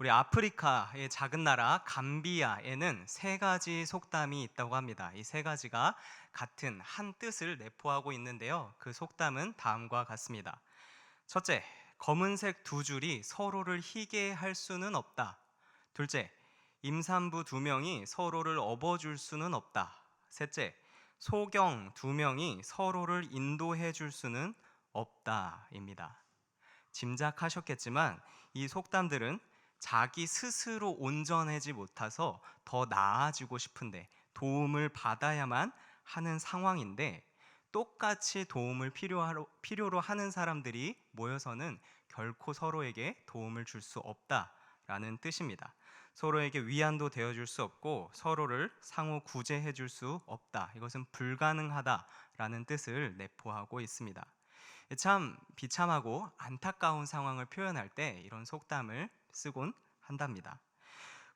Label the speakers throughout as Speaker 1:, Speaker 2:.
Speaker 1: 우리 아프리카의 작은 나라 감비아에는 세 가지 속담이 있다고 합니다. 이 세 가지가 같은 한 뜻을 내포하고 있는데요. 그 속담은 다음과 같습니다. 첫째, 검은색 두 줄이 서로를 희게 할 수는 없다. 둘째, 임산부 두 명이 서로를 업어줄 수는 없다. 셋째, 소경 두 명이 서로를 인도해 줄 수는 없다입니다. 짐작하셨겠지만 이 속담들은 자기 스스로 온전하지 못해서 더 나아지고 싶은데 도움을 받아야만 하는 상황인데, 똑같이 도움을 필요로 하는 사람들이 모여서는 결코 서로에게 도움을 줄 수 없다라는 뜻입니다. 서로에게 위안도 되어줄 수 없고 서로를 상호 구제해 줄 수 없다. 이것은 불가능하다라는 뜻을 내포하고 있습니다. 참 비참하고 안타까운 상황을 표현할 때 이런 속담을 쓰곤 한답니다.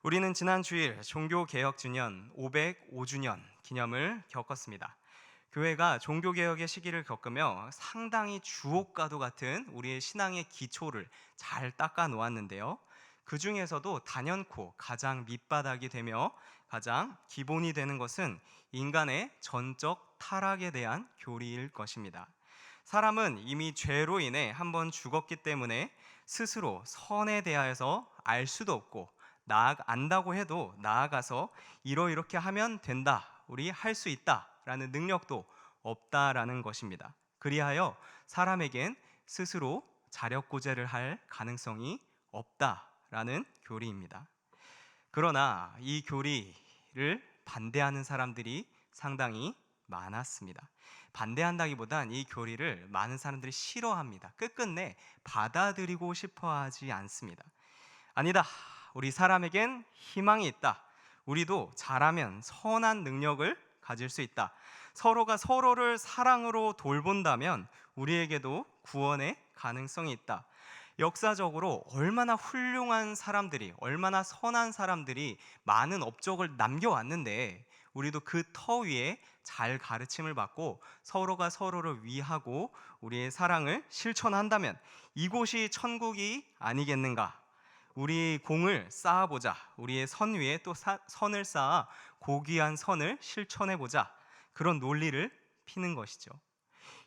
Speaker 1: 우리는 지난 주일 종교개혁주년 505주년 기념을 겪었습니다. 교회가 종교개혁의 시기를 겪으며 상당히 주옥과도 같은 우리의 신앙의 기초를 잘 닦아 놓았는데요. 그 중에서도 단연코 가장 밑바닥이 되며 가장 기본이 되는 것은 인간의 전적 타락에 대한 교리일 것입니다. 사람은 이미 죄로 인해 한번 죽었기 때문에 스스로 선에 대하여서 알 수도 없고, 안다고 해도 나아가서 이렇게 하면 된다, 우리 할 수 있다 라는 능력도 없다라는 것입니다. 그리하여 사람에겐 스스로 자력구제를 할 가능성이 없다라는 교리입니다. 그러나 이 교리를 반대하는 사람들이 상당히 많았습니다. 반대한다기보단 이 교리를 많은 사람들이 싫어합니다. 끝끝내 받아들이고 싶어 하지 않습니다. 아니다, 우리 사람에겐 희망이 있다. 우리도 잘하면 선한 능력을 가질 수 있다. 서로가 서로를 사랑으로 돌본다면 우리에게도 구원의 가능성이 있다. 역사적으로 얼마나 훌륭한 사람들이, 얼마나 선한 사람들이 많은 업적을 남겨왔는데, 우리도 그 터 위에 잘 가르침을 받고 서로가 서로를 위하고 우리의 사랑을 실천한다면 이곳이 천국이 아니겠는가? 우리 공을 쌓아보자. 우리의 선 위에 또 선을 쌓아 고귀한 선을 실천해보자. 그런 논리를 피는 것이죠.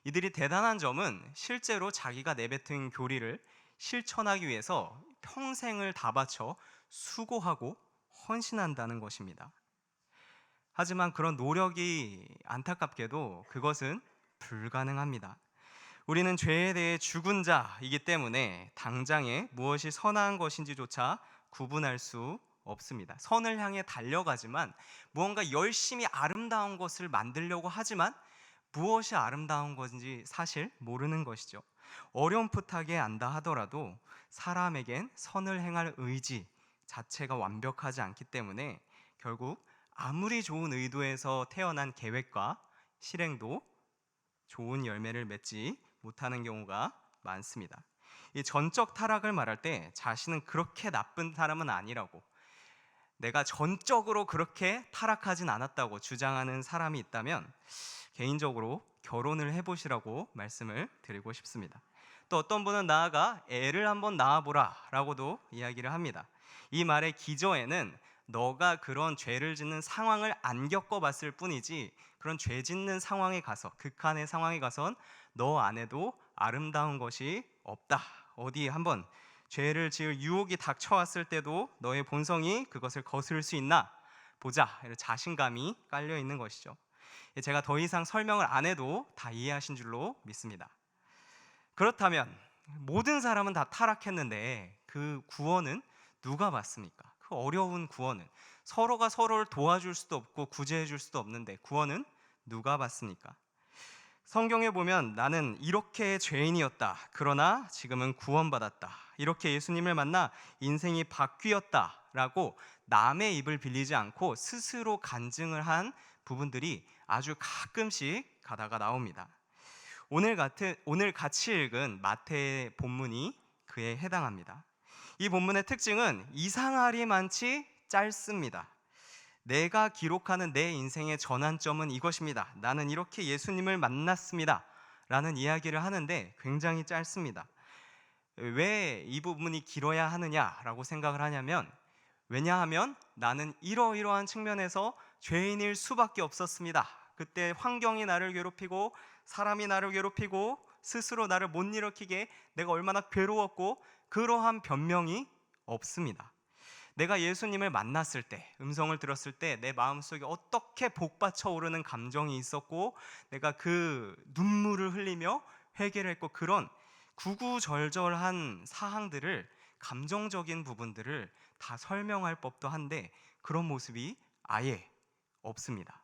Speaker 1: 이들이 대단한 점은 실제로 자기가 내뱉은 교리를 실천하기 위해서 평생을 다 바쳐 수고하고 헌신한다는 것입니다. 하지만 그런 노력이 안타깝게도 그것은 불가능합니다. 우리는 죄에 대해 죽은 자이기 때문에 당장에 무엇이 선한 것인지조차 구분할 수 없습니다. 선을 향해 달려가지만, 무언가 열심히 아름다운 것을 만들려고 하지만 무엇이 아름다운 것인지 사실 모르는 것이죠. 어렴풋하게 안다 하더라도 사람에겐 선을 행할 의지 자체가 완벽하지 않기 때문에 결국 아무리 좋은 의도에서 태어난 계획과 실행도 좋은 열매를 맺지 못하는 경우가 많습니다. 이 전적 타락을 말할 때 자신은 그렇게 나쁜 사람은 아니라고, 내가 전적으로 그렇게 타락하진 않았다고 주장하는 사람이 있다면 개인적으로 결혼을 해보시라고 말씀을 드리고 싶습니다. 또 어떤 분은 나아가 애를 한번 낳아보라 라고도 이야기를 합니다. 이 말의 기저에는 너가 그런 죄를 짓는 상황을 안 겪어봤을 뿐이지, 그런 죄 짓는 상황에 가서, 극한의 상황에 가선 너 안에도 아름다운 것이 없다. 어디 한번 죄를 지을 유혹이 닥쳐왔을 때도 너의 본성이 그것을 거스를 수 있나 보자. 이런 자신감이 깔려 있는 것이죠. 제가 더 이상 설명을 안 해도 다 이해하신 줄로 믿습니다. 그렇다면 모든 사람은 다 타락했는데 그 구원은 누가 받습니까? 그 어려운 구원은, 서로가 서로를 도와줄 수도 없고 구제해 줄 수도 없는데 구원은 누가 받습니까? 성경에 보면 나는 이렇게 죄인이었다, 그러나 지금은 구원받았다, 이렇게 예수님을 만나 인생이 바뀌었다 라고 남의 입을 빌리지 않고 스스로 간증을 한 부분들이 아주 가끔씩 가다가 나옵니다. 오늘 같이 읽은 마태의 본문이 그에 해당합니다. 이 본문의 특징은 이상하리만치 짧습니다. 내가 기록하는 내 인생의 전환점은 이것입니다. 나는 이렇게 예수님을 만났습니다 라는 이야기를 하는데 굉장히 짧습니다. 왜 이 부분이 길어야 하느냐라고 생각을 하냐면, 왜냐하면 나는 이러이러한 측면에서 죄인일 수밖에 없었습니다. 그때 환경이 나를 괴롭히고 사람이 나를 괴롭히고 스스로 나를 못 일으키게 내가 얼마나 괴로웠고, 그러한 변명이 없습니다. 내가 예수님을 만났을 때, 음성을 들었을 때 내 마음속에 어떻게 복받쳐 오르는 감정이 있었고, 내가 그 눈물을 흘리며 회개를 했고, 그런 구구절절한 사항들을, 감정적인 부분들을 다 설명할 법도 한데 그런 모습이 아예 없습니다.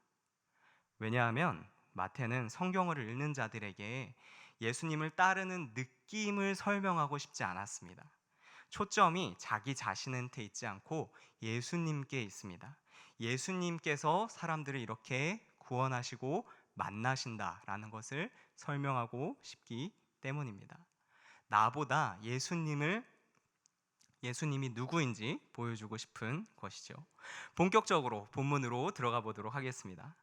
Speaker 1: 왜냐하면 마태는 성경을 읽는 자들에게 예수님을 따르는 느낌을 설명하고 싶지 않았습니다. 초점이 자기 자신한테 있지 않고 예수님께 있습니다. 예수님께서 사람들을 이렇게 구원하시고 만나신다라는 것을 설명하고 싶기 때문입니다. 나보다 예수님이 누구인지 보여주고 싶은 것이죠. 본격적으로 본문으로 들어가 보도록 하겠습니다.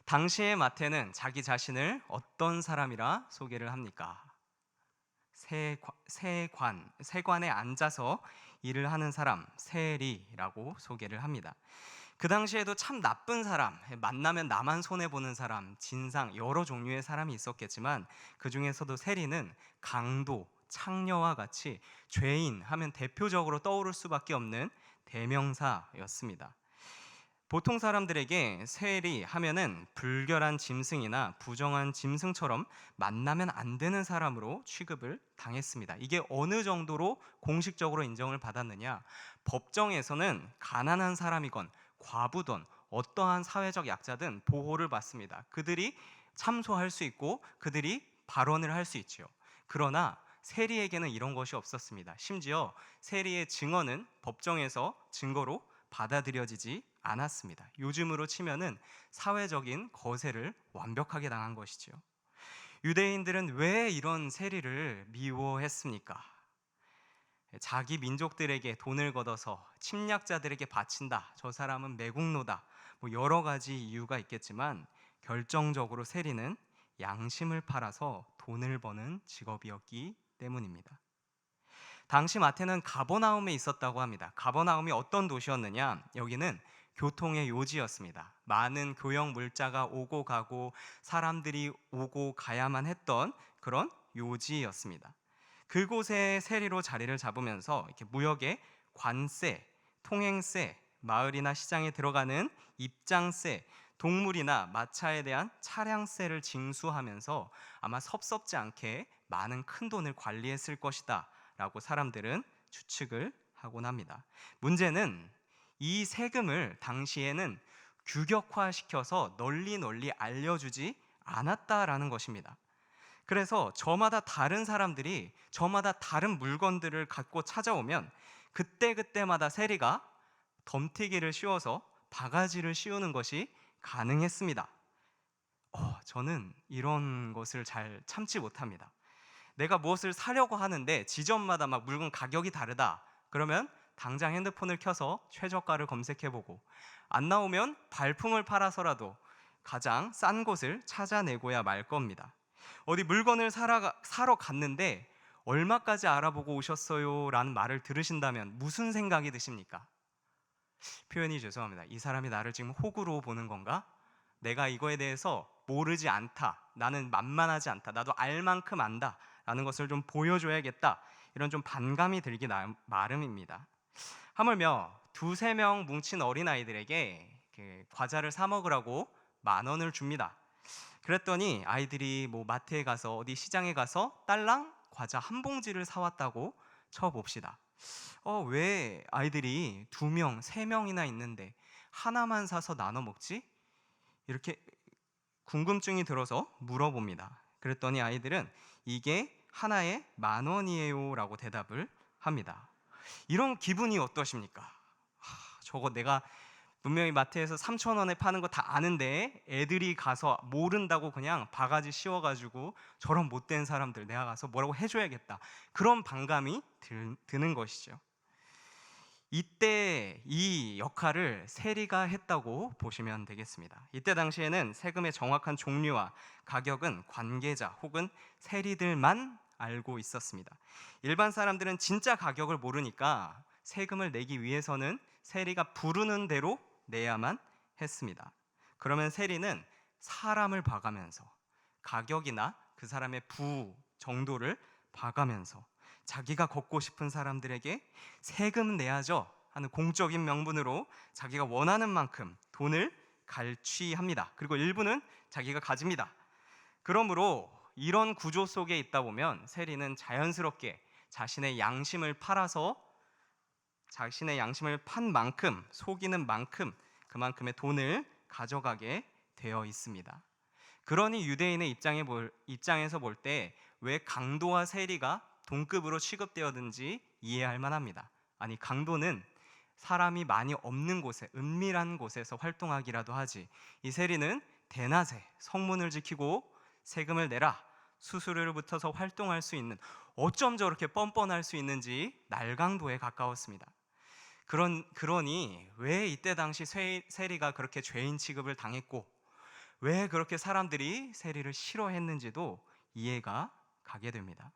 Speaker 1: 당시의 마태는 자기 자신을 어떤 사람이라 소개를 합니까? 세관에 앉아서 일을 하는 사람, 세리라고 소개를 합니다. 그 당시에도 참 나쁜 사람, 만나면 나만 손해보는 사람, 진상, 여러 종류의 사람이 있었겠지만, 그 중에서도 세리는 강도, 창녀와 같이 죄인 하면 대표적으로 떠오를 수밖에 없는 대명사였습니다. 보통 사람들에게 세리 하면은 불결한 짐승이나 부정한 짐승처럼 만나면 안 되는 사람으로 취급을 당했습니다. 이게 어느 정도로 공식적으로 인정을 받았느냐? 법정에서는 가난한 사람이건 과부든 어떠한 사회적 약자든 보호를 받습니다. 그들이 참소할 수 있고 그들이 발언을 할 수 있지요. 그러나 세리에게는 이런 것이 없었습니다. 심지어 세리의 증언은 법정에서 증거로 받아들여지지 않았습니다. 요즘으로 치면은 사회적인 거세를 완벽하게 당한 것이지요. 유대인들은 왜 이런 세리를 미워했습니까? 자기 민족들에게 돈을 걷어서 침략자들에게 바친다, 저 사람은 매국노다, 뭐 여러 가지 이유가 있겠지만 결정적으로 세리는 양심을 팔아서 돈을 버는 직업이었기 때문입니다. 당시 마태는 가버나움에 있었다고 합니다. 가버나움이 어떤 도시였느냐? 여기는 교통의 요지였습니다. 많은 교역 물자가 오고 가고 사람들이 오고 가야만 했던 그런 요지였습니다. 그곳에 세리로 자리를 잡으면서 이렇게 무역의 관세, 통행세, 마을이나 시장에 들어가는 입장세, 동물이나 마차에 대한 차량세를 징수하면서 아마 섭섭지 않게 많은 큰 돈을 관리했을 것이다 라고 사람들은 추측을 하곤 합니다. 문제는 이 세금을 당시에는 규격화시켜서 널리 알려주지 않았다라는 것입니다. 그래서 저마다 다른 사람들이 저마다 다른 물건들을 갖고 찾아오면 그때그때마다 세리가 덤태기를 씌워서 바가지를 씌우는 것이 가능했습니다. 저는 이런 것을 잘 참지 못합니다. 내가 무엇을 사려고 하는데 지점마다 막 물건 가격이 다르다. 그러면 당장 핸드폰을 켜서 최저가를 검색해보고, 안 나오면 발품을 팔아서라도 가장 싼 곳을 찾아내고야 말 겁니다. 어디 물건을 사러 갔는데 얼마까지 알아보고 오셨어요? 라는 말을 들으신다면 무슨 생각이 드십니까? 표현이 죄송합니다. 이 사람이 나를 지금 호구로 보는 건가? 내가 이거에 대해서 모르지 않다, 나는 만만하지 않다, 나도 알 만큼 안다 라는 것을 좀 보여줘야겠다, 이런 좀 반감이 들기 마름입니다. 하물며 두세 명 뭉친 어린아이들에게 과자를 사 먹으라고 10,000원을 줍니다. 그랬더니 아이들이 뭐 마트에 가서 어디 시장에 가서 딸랑 과자 한 봉지를 사왔다고 쳐봅시다. 왜 아이들이 2명, 3명이나 있는데 하나만 사서 나눠 먹지? 이렇게 궁금증이 들어서 물어봅니다. 그랬더니 아이들은 이게 하나에 10,000원이에요 라고 대답을 합니다. 이런 기분이 어떠십니까? 저거 내가 분명히 마트에서 3,000원에 파는 거 다 아는데 애들이 가서 모른다고 그냥 바가지 씌워가지고 저런 못된 사람들 내가 가서 뭐라고 해줘야겠다, 그런 반감이 드는 것이죠. 이때 이 역할을 세리가 했다고 보시면 되겠습니다. 이때 당시에는 세금의 정확한 종류와 가격은 관계자 혹은 세리들만 알고 있었습니다. 일반 사람들은 진짜 가격을 모르니까 세금을 내기 위해서는 세리가 부르는 대로 내야만 했습니다. 그러면 세리는 사람을 봐가면서 가격이나 그 사람의 부 정도를 봐가면서 자기가 걷고 싶은 사람들에게 세금 내야죠 하는 공적인 명분으로 자기가 원하는 만큼 돈을 갈취합니다. 그리고 일부는 자기가 가집니다. 그러므로 이런 구조 속에 있다 보면 세리는 자연스럽게 자신의 양심을 팔아서 자신의 양심을 판 만큼, 속이는 만큼 그만큼의 돈을 가져가게 되어 있습니다. 그러니 유대인의 입장에서 볼 때 왜 강도와 세리가 동급으로 취급되었는지 이해할 만합니다. 아니, 강도는 사람이 많이 없는 곳에, 은밀한 곳에서 활동하기라도 하지, 이 세리는 대낮에 성문을 지키고 세금을 내라, 수수료를 붙여서 활동할 수 있는, 어쩜 저렇게 뻔뻔할 수 있는지 날강도에 가까웠습니다. 그러니 왜 이때 당시 세리가 그렇게 죄인 취급을 당했고 왜 그렇게 사람들이 세리를 싫어했는지도 이해가 가게 됩니다.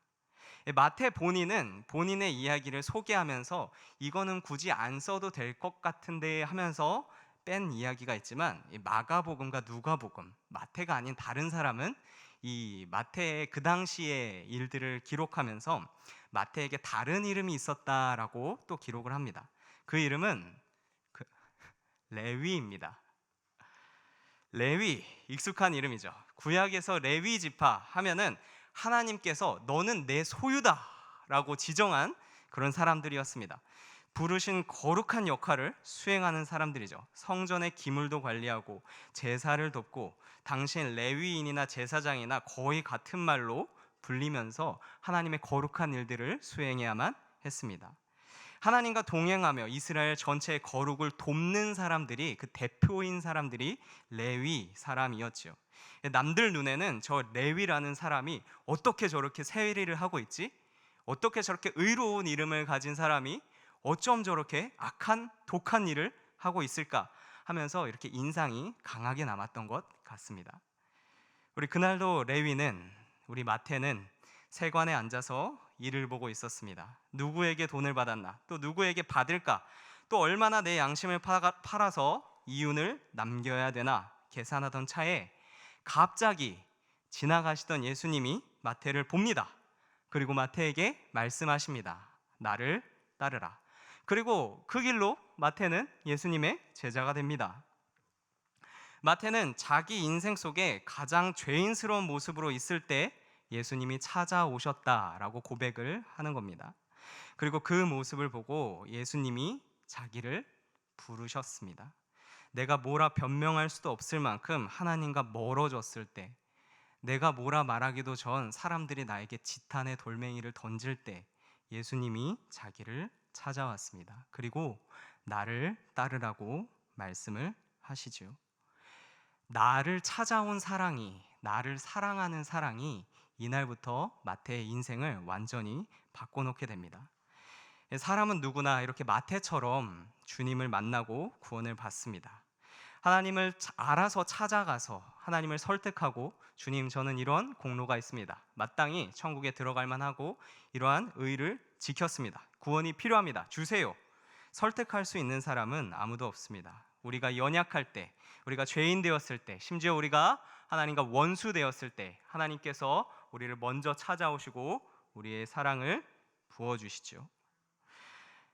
Speaker 1: 마태 본인은 본인의 이야기를 소개하면서 이거는 굳이 안 써도 될 것 같은데 하면서 뺀 이야기가 있지만, 마가복음과 누가복음, 마태가 아닌 다른 사람은 이 마태의 그 당시의 일들을 기록하면서 마태에게 다른 이름이 있었다라고 또 기록을 합니다. 그 이름은 레위입니다. 레위, 익숙한 이름이죠. 구약에서 레위 지파 하면은 하나님께서 너는 내 소유다 라고 지정한 그런 사람들이었습니다. 부르신 거룩한 역할을 수행하는 사람들이죠. 성전의 기물도 관리하고 제사를 돕고, 당신 레위인이나 제사장이나 거의 같은 말로 불리면서 하나님의 거룩한 일들을 수행해야만 했습니다. 하나님과 동행하며 이스라엘 전체의 거룩을 돕는 사람들이, 그 대표인 사람들이 레위 사람이었죠. 남들 눈에는 저 레위라는 사람이 어떻게 저렇게 세리를 하고 있지? 어떻게 저렇게 의로운 이름을 가진 사람이 어쩜 저렇게 악한 독한 일을 하고 있을까 하면서 이렇게 인상이 강하게 남았던 것 같습니다. 우리 그날도 레위는, 우리 마태는 세관에 앉아서 일을 보고 있었습니다. 누구에게 돈을 받았나, 또 누구에게 받을까, 또 얼마나 내 양심을 팔아서 이윤을 남겨야 되나 계산하던 차에 갑자기 지나가시던 예수님이 마태를 봅니다. 그리고 마태에게 말씀하십니다. 나를 따르라. 그리고 그 길로 마태는 예수님의 제자가 됩니다. 마태는 자기 인생 속에 가장 죄인스러운 모습으로 있을 때 예수님이 찾아오셨다라고 고백을 하는 겁니다. 그리고 그 모습을 보고 예수님이 자기를 부르셨습니다. 내가 뭐라 변명할 수도 없을 만큼 하나님과 멀어졌을 때, 내가 뭐라 말하기도 전 사람들이 나에게 지탄의 돌멩이를 던질 때 예수님이 자기를 찾아왔습니다. 그리고 나를 따르라고 말씀을 하시죠. 나를 찾아온 사랑이, 나를 사랑하는 사랑이 이날부터 마태의 인생을 완전히 바꿔놓게 됩니다. 사람은 누구나 이렇게 마태처럼 주님을 만나고 구원을 받습니다. 하나님을 알아서 찾아가서 하나님을 설득하고, 주님, 저는 이런 공로가 있습니다. 마땅히 천국에 들어갈 만하고 이러한 의를 지켰습니다. 구원이 필요합니다. 주세요. 설득할 수 있는 사람은 아무도 없습니다. 우리가 연약할 때, 우리가 죄인 되었을 때, 심지어 우리가 하나님과 원수 되었을 때 하나님께서 우리를 먼저 찾아오시고 우리의 사랑을 부어주시죠.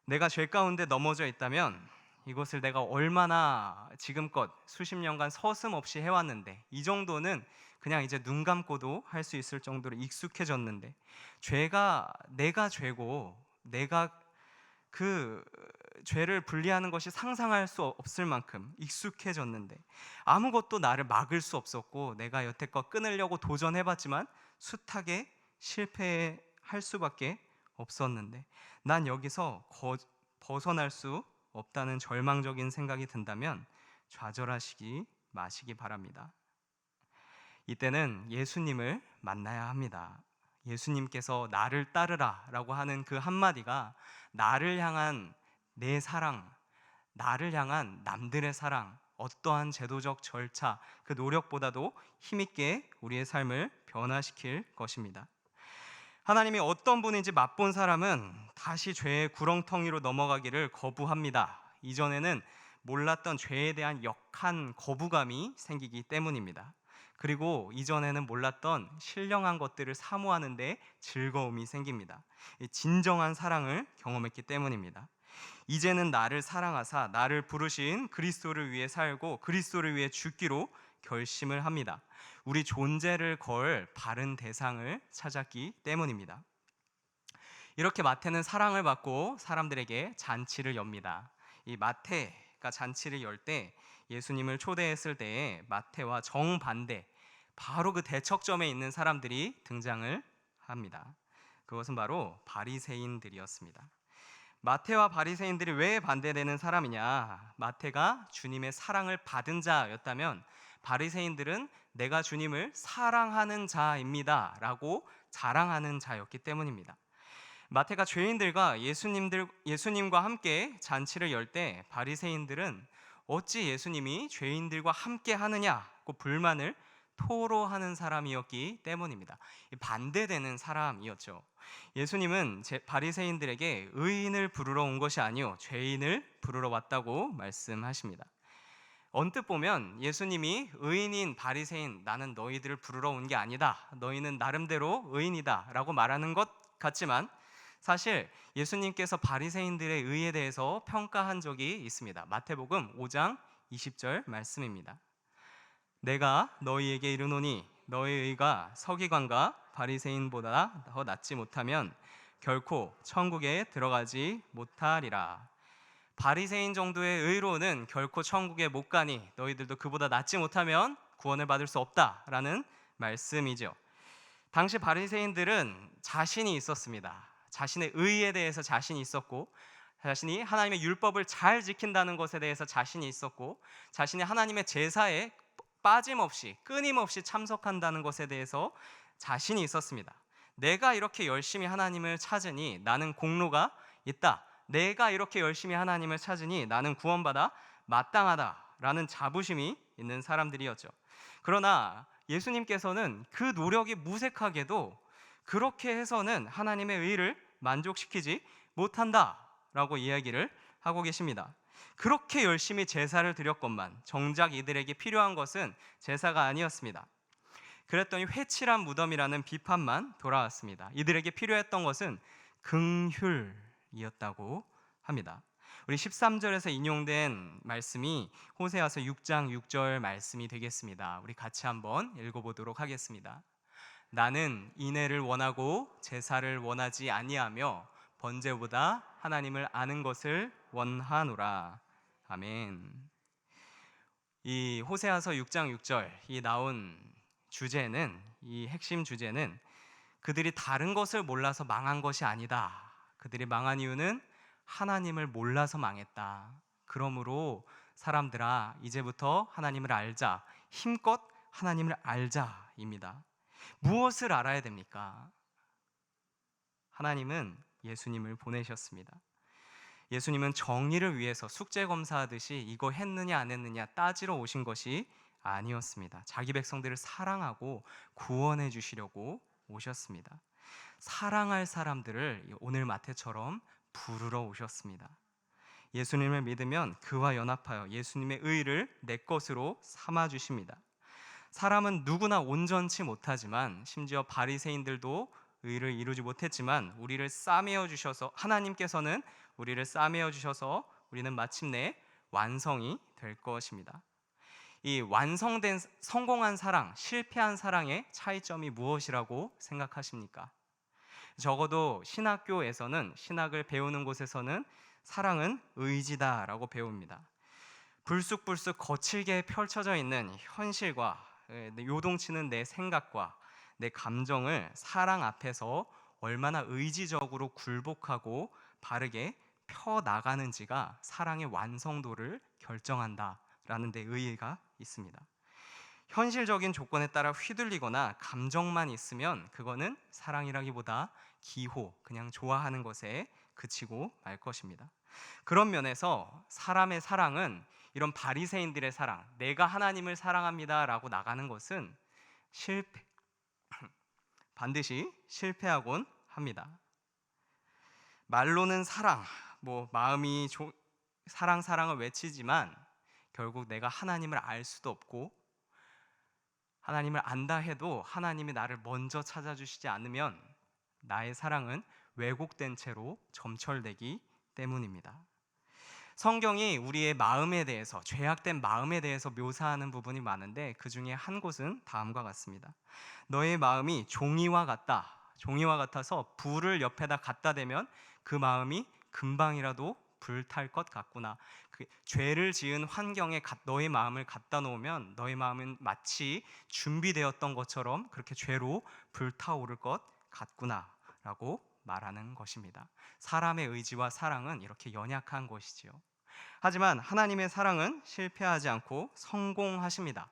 Speaker 1: 내가 죄 가운데 넘어져 있다면 이것을 내가 얼마나 지금껏 수십 년간 서슴없이 해왔는데, 이 정도는 그냥 이제 눈 감고도 할 수 있을 정도로 익숙해졌는데, 죄가 내가 죄고 내가 그 죄를 분리하는 것이 상상할 수 없을 만큼 익숙해졌는데, 아무것도 나를 막을 수 없었고 내가 여태껏 끊으려고 도전해봤지만 숱하게 실패할 수밖에 없었는데, 난 여기서 벗어날 수 없다는 절망적인 생각이 든다면 좌절하시기 마시기 바랍니다. 이때는 예수님을 만나야 합니다. 예수님께서 나를 따르라 라고 하는 그 한마디가 나를 향한 내 사랑, 나를 향한 남들의 사랑, 어떠한 제도적 절차, 그 노력보다도 힘있게 우리의 삶을 변화시킬 것입니다. 하나님이 어떤 분인지 맛본 사람은 다시 죄의 구렁텅이로 넘어가기를 거부합니다. 이전에는 몰랐던 죄에 대한 역한 거부감이 생기기 때문입니다. 그리고 이전에는 몰랐던 신령한 것들을 사모하는데 즐거움이 생깁니다. 이 진정한 사랑을 경험했기 때문입니다. 이제는 나를 사랑하사 나를 부르신 그리스도를 위해 살고 그리스도를 위해 죽기로 결심을 합니다. 우리 존재를 걸 바른 대상을 찾았기 때문입니다. 이렇게 마태는 사랑을 받고 사람들에게 잔치를 엽니다. 이 마태가 잔치를 열 때 예수님을 초대했을 때에 마태와 정반대, 바로 그 대척점에 있는 사람들이 등장을 합니다. 그것은 바로 바리새인들이었습니다. 마태와 바리새인들이 왜 반대되는 사람이냐? 마태가 주님의 사랑을 받은 자였다면 바리새인들은 내가 주님을 사랑하는 자입니다 라고 자랑하는 자였기 때문입니다. 마태가 죄인들과 예수님과 함께 잔치를 열 때 바리새인들은 어찌 예수님이 죄인들과 함께 하느냐고 불만을 토로하는 사람이었기 때문입니다. 반대되는 사람이었죠. 예수님은 바리새인들에게 의인을 부르러 온 것이 아니요 죄인을 부르러 왔다고 말씀하십니다. 언뜻 보면 예수님이 의인인 바리새인, 나는 너희들을 부르러 온 게 아니다, 너희는 나름대로 의인이다 라고 말하는 것 같지만 사실 예수님께서 바리새인들의 의에 대해서 평가한 적이 있습니다. 마태복음 5장 20절 말씀입니다. 내가 너희에게 이르노니 너희 의가 서기관과 바리새인보다 더 낫지 못하면 결코 천국에 들어가지 못하리라. 바리새인 정도의 의로는 결코 천국에 못 가니 너희들도 그보다 낫지 못하면 구원을 받을 수 없다라는 말씀이죠. 당시 바리새인들은 자신이 있었습니다. 자신의 의에 대해서 자신이 있었고, 자신이 하나님의 율법을 잘 지킨다는 것에 대해서 자신이 있었고, 자신이 하나님의 제사에 빠짐없이 끊임없이 참석한다는 것에 대해서 자신이 있었습니다. 내가 이렇게 열심히 하나님을 찾으니 나는 공로가 있다, 내가 이렇게 열심히 하나님을 찾으니 나는 구원받아 마땅하다라는 자부심이 있는 사람들이었죠. 그러나 예수님께서는 그 노력이 무색하게도 그렇게 해서는 하나님의 의를 만족시키지 못한다라고 이야기를 하고 계십니다. 그렇게 열심히 제사를 드렸건만 정작 이들에게 필요한 것은 제사가 아니었습니다. 그랬더니 회칠한 무덤이라는 비판만 돌아왔습니다. 이들에게 필요했던 것은 긍휼이었다고 합니다. 우리 13절에서 인용된 말씀이 호세아서 6장 6절 말씀이 되겠습니다. 우리 같이 한번 읽어보도록 하겠습니다. 나는 인애를 원하고 제사를 원하지 아니하며 번제보다 하나님을 아는 것을 원하노라. 아멘. 이 호세아서 6장 6절 이 나온 주제는, 이 핵심 주제는 그들이 다른 것을 몰라서 망한 것이 아니다. 그들이 망한 이유는 하나님을 몰라서 망했다. 그러므로 사람들아 이제부터 하나님을 알자. 힘껏 하나님을 알자입니다. 무엇을 알아야 됩니까? 하나님은 예수님을 보내셨습니다. 예수님은 정의를 위해서 숙제검사하듯이 이거 했느냐 안 했느냐 따지러 오신 것이 아니었습니다. 자기 백성들을 사랑하고 구원해 주시려고 오셨습니다. 사랑할 사람들을 오늘 마태처럼 부르러 오셨습니다. 예수님을 믿으면 그와 연합하여 예수님의 의를 내 것으로 삼아 주십니다. 사람은 누구나 온전치 못하지만, 심지어 바리새인들도 의를 이루지 못했지만 우리를 싸매어 주셔서, 하나님께서는 우리를 싸매어 주셔서 우리는 마침내 완성이 될 것입니다. 이 완성된 성공한 사랑, 실패한 사랑의 차이점이 무엇이라고 생각하십니까? 적어도 신학교에서는, 신학을 배우는 곳에서는 사랑은 의지다라고 배웁니다. 불쑥불쑥 거칠게 펼쳐져 있는 현실과 요동치는 내 생각과 내 감정을 사랑 앞에서 얼마나 의지적으로 굴복하고 바르게 펴나가는지가 사랑의 완성도를 결정한다라는 데 의의가 있습니다. 현실적인 조건에 따라 휘둘리거나 감정만 있으면 그거는 사랑이라기보다 기호, 그냥 좋아하는 것에 그치고 말 것입니다. 그런 면에서 사람의 사랑은 이런 바리새인들의 사랑, 내가 하나님을 사랑합니다라고 나가는 것은 반드시 실패하곤 합니다. 말로는 사랑, 마음이 사랑을 외치지만 결국 내가 하나님을 알 수도 없고, 하나님을 안다 해도 하나님이 나를 먼저 찾아주시지 않으면 나의 사랑은 왜곡된 채로 점철되기 때문입니다. 성경이 우리의 마음에 대해서, 죄악된 마음에 대해서 묘사하는 부분이 많은데 그 중에 한 곳은 다음과 같습니다. 너의 마음이 종이와 같아서 불을 옆에다 갖다 대면 그 마음이 금방이라도 불탈 것 같구나. 죄를 지은 환경에 너의 마음을 갖다 놓으면 너의 마음은 마치 준비되었던 것처럼 그렇게 죄로 불타오를 것 같구나 라고 말하는 것입니다. 사람의 의지와 사랑은 이렇게 연약한 것이지요. 하지만 하나님의 사랑은 실패하지 않고 성공하십니다.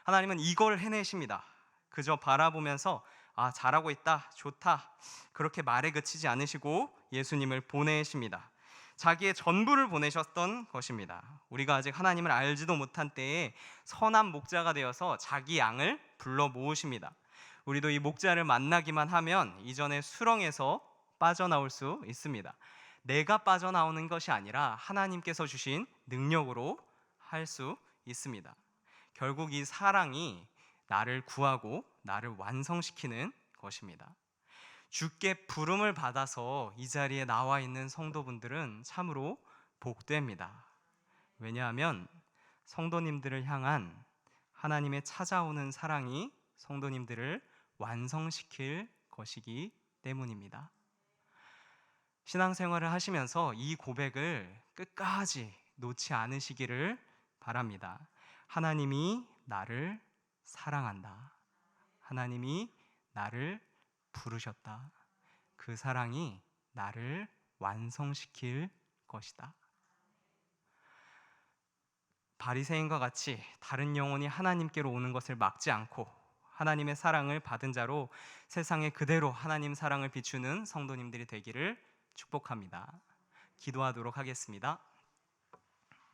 Speaker 1: 하나님은 이걸 해내십니다. 그저 바라보면서 잘하고 있다, 좋다, 그렇게 말에 그치지 않으시고 예수님을 보내십니다. 자기의 전부를 보내셨던 것입니다. 우리가 아직 하나님을 알지도 못한 때에 선한 목자가 되어서 자기 양을 불러 모으십니다. 우리도 이 목자를 만나기만 하면 이전의 수렁에서 빠져나올 수 있습니다. 내가 빠져나오는 것이 아니라 하나님께서 주신 능력으로 할 수 있습니다. 결국 이 사랑이 나를 구하고 나를 완성시키는 것입니다. 주께 부름을 받아서 이 자리에 나와 있는 성도분들은 참으로 복됩니다. 왜냐하면 성도님들을 향한 하나님의 찾아오는 사랑이 성도님들을 완성시킬 것이기 때문입니다. 신앙생활을 하시면서 이 고백을 끝까지 놓지 않으시기를 바랍니다. 하나님이 나를 사랑한다. 하나님이 나를 부르셨다. 그 사랑이 나를 완성시킬 것이다. 바리새인과 같이 다른 영혼이 하나님께로 오는 것을 막지 않고 하나님의 사랑을 받은 자로 세상에 그대로 하나님 사랑을 비추는 성도님들이 되기를 축복합니다. 기도하도록 하겠습니다.